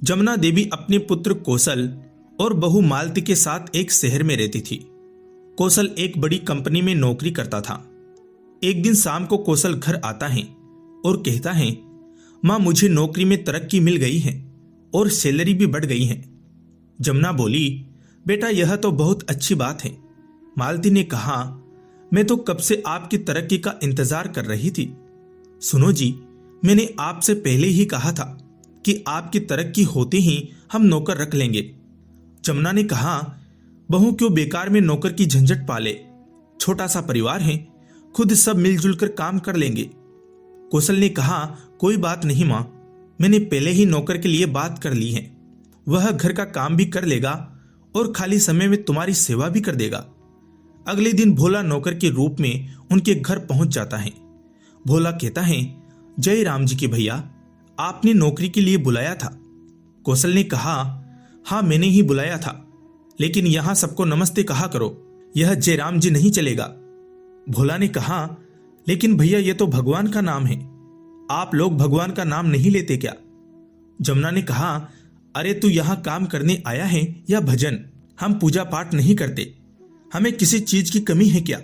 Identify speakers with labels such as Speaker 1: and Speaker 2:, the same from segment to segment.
Speaker 1: जमुना देवी अपने पुत्र कौशल और बहू मालती के साथ एक शहर में रहती थी। कौशल एक बड़ी कंपनी में नौकरी करता था। एक दिन शाम को कौशल घर आता है और कहता है, माँ मुझे नौकरी में तरक्की मिल गई है और सैलरी भी बढ़ गई है। जमुना बोली, बेटा यह तो बहुत अच्छी बात है। मालती ने कहा, मैं तो कब से आपकी तरक्की का इंतजार कर रही थी। सुनो जी, मैंने आपसे पहले ही कहा था कि आपकी तरक्की होते ही हम नौकर रख लेंगे। जमुना ने कहा, बहू क्यों बेकार में नौकर की झंझट पाले, छोटा सा परिवार है, खुद सब मिलजुल कर काम कर लेंगे। कौशल ने कहा, कोई बात नहीं माँ, मैंने पहले ही नौकर के लिए बात कर ली है। वह घर का काम भी कर लेगा और खाली समय में तुम्हारी सेवा भी कर देगा। अगले दिन भोला नौकर के रूप में उनके घर पहुंच जाता है। भोला कहता है, जय राम जी के भैया, आपने नौकरी के लिए बुलाया था। कौशल ने कहा, हाँ मैंने ही बुलाया था, लेकिन यहां सबको नमस्ते कहा करो, यह जयराम जी नहीं चलेगा। भोला ने कहा, लेकिन भैया ये तो भगवान का नाम है, आप लोग भगवान का नाम नहीं लेते क्या? जमुना ने कहा, अरे तू यहां काम करने आया है या भजन? हम पूजा पाठ नहीं करते, हमें किसी चीज की कमी है क्या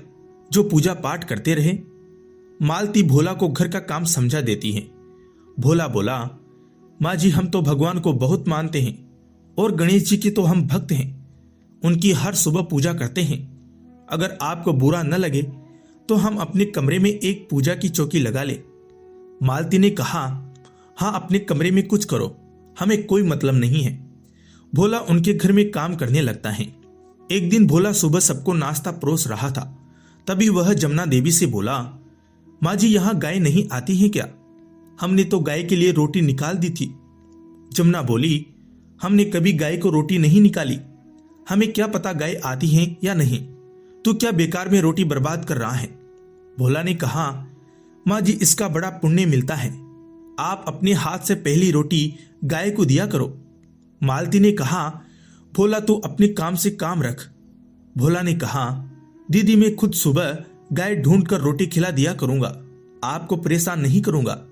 Speaker 1: जो पूजा पाठ करते रहे? मालती भोला को घर का काम समझा देती है। भोला बोला, माँ जी हम तो भगवान को बहुत मानते हैं और गणेश जी के तो हम भक्त हैं, उनकी हर सुबह पूजा करते हैं। अगर आपको बुरा न लगे तो हम अपने कमरे में एक पूजा की चौकी लगा ले। मालती ने कहा, हाँ अपने कमरे में कुछ करो, हमें कोई मतलब नहीं है। भोला उनके घर में काम करने लगता है। एक दिन भोला सुबह सबको नाश्ता परोस रहा था, तभी वह जमुना देवी से बोला, माँ जी यहाँ गाय नहीं आती है क्या? हमने तो गाय के लिए रोटी निकाल दी थी। जमुना बोली, हमने कभी गाय को रोटी नहीं निकाली, हमें क्या पता गाय आती है या नहीं, तू क्या बेकार में रोटी बर्बाद कर रहा है? भोला ने कहा, माँ जी इसका बड़ा पुण्य मिलता है, आप अपने हाथ से पहली रोटी गाय को दिया करो। मालती ने कहा, भोला तू अपने काम से काम रख। भोला ने कहा, दीदी मैं खुद सुबह गाय ढूंढ कर रोटी खिला दिया करूंगा, आपको परेशान नहीं करूंगा।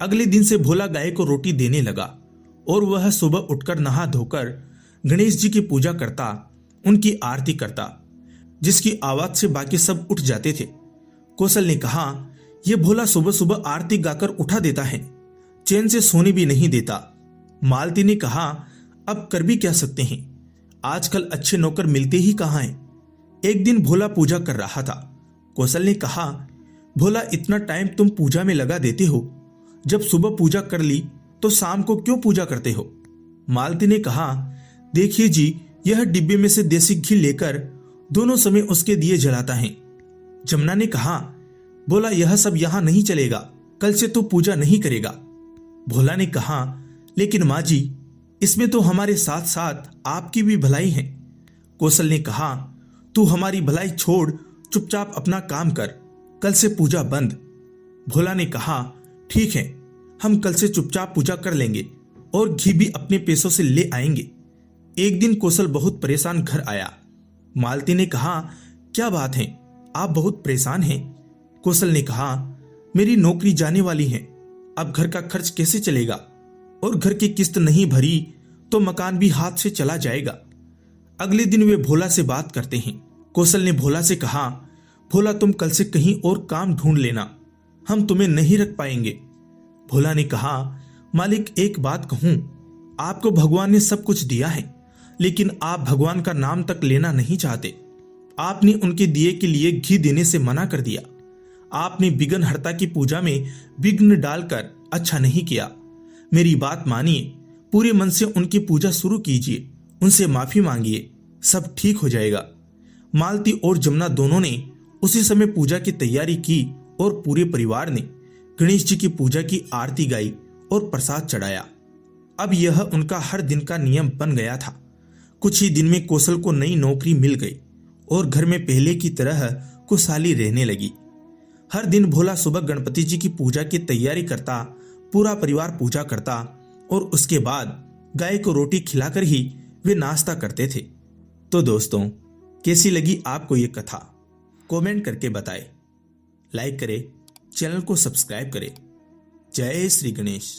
Speaker 1: अगले दिन से भोला गाय को रोटी देने लगा और वह सुबह उठकर नहा धोकर गणेश जी की पूजा करता, उनकी आरती करता, जिसकी आवाज से बाकी सब उठ जाते थे। कौशल ने कहा, यह भोला सुबह सुबह आरती गाकर उठा देता है, चैन से सोने भी नहीं देता। मालती ने कहा, अब कर भी क्या सकते हैं, आजकल अच्छे नौकर मिलते ही कहाँ हैं। एक दिन भोला पूजा कर रहा था। कौशल ने कहा, भोला इतना टाइम तुम पूजा में लगा देते हो, जब सुबह पूजा कर ली तो शाम को क्यों पूजा करते हो? मालती ने कहा, देखिए जी, यह डिब्बे में से देसी घी लेकर दोनों समय उसके दिए जलाता है। जमुना ने कहा, बोला यह सब यहां नहीं चलेगा, कल से तो पूजा नहीं करेगा। भोला ने कहा, लेकिन माँ जी इसमें तो हमारे साथ साथ आपकी भी भलाई है। कौशल ने कहा, तू हमारी भलाई छोड़, चुपचाप अपना काम कर, कल से पूजा बंद। भोला ने कहा, ठीक है, हम कल से चुपचाप पूजा कर लेंगे और घी भी अपने पैसों से ले आएंगे। एक दिन कौशल बहुत परेशान घर आया। मालती ने कहा, क्या बात है, आप बहुत परेशान हैं? कौशल ने कहा, मेरी नौकरी जाने वाली है, अब घर का खर्च कैसे चलेगा, और घर की किस्त नहीं भरी तो मकान भी हाथ से चला जाएगा। अगले दिन वे भोला से बात करते हैं। कौशल ने भोला से कहा, भोला तुम कल से कहीं और काम ढूंढ लेना, हम तुम्हें नहीं रख पाएंगे। भोला ने कहा, मालिक एक बात कहूं, आपको भगवान ने सब कुछ दिया है, लेकिन आप भगवान का नाम तक लेना नहीं चाहते। आपने उनके दिए के लिए घी देने से मना कर दिया। आपने विघ्नहर्ता की पूजा में विघ्न डालकर अच्छा नहीं किया। मेरी बात मानिए, पूरे मन से उनकी पूजा शुरू कीजिए, उनसे माफी मांगिए, सब ठीक हो जाएगा। मालती और जमुना दोनों ने उसी समय पूजा की तैयारी की और पूरे परिवार ने गणेश जी की पूजा की आरती गाई और प्रसाद चढ़ाया। अब यह उनका हर दिन का नियम बन गया था। कुछ ही दिन में कौशल को नई नौकरी मिल गई और घर में पहले की तरह खुशहाली रहने लगी। हर दिन भोला सुबह गणपति जी की पूजा की तैयारी करता, पूरा परिवार पूजा करता और उसके बाद गाय को रोटी खिलाकर ही वे नाश्ता करते थे। तो दोस्तों, कैसी लगी आपको ये कथा? कमेंट करके बताएं, लाइक करें, चैनल को सब्सक्राइब करें। जय श्री गणेश।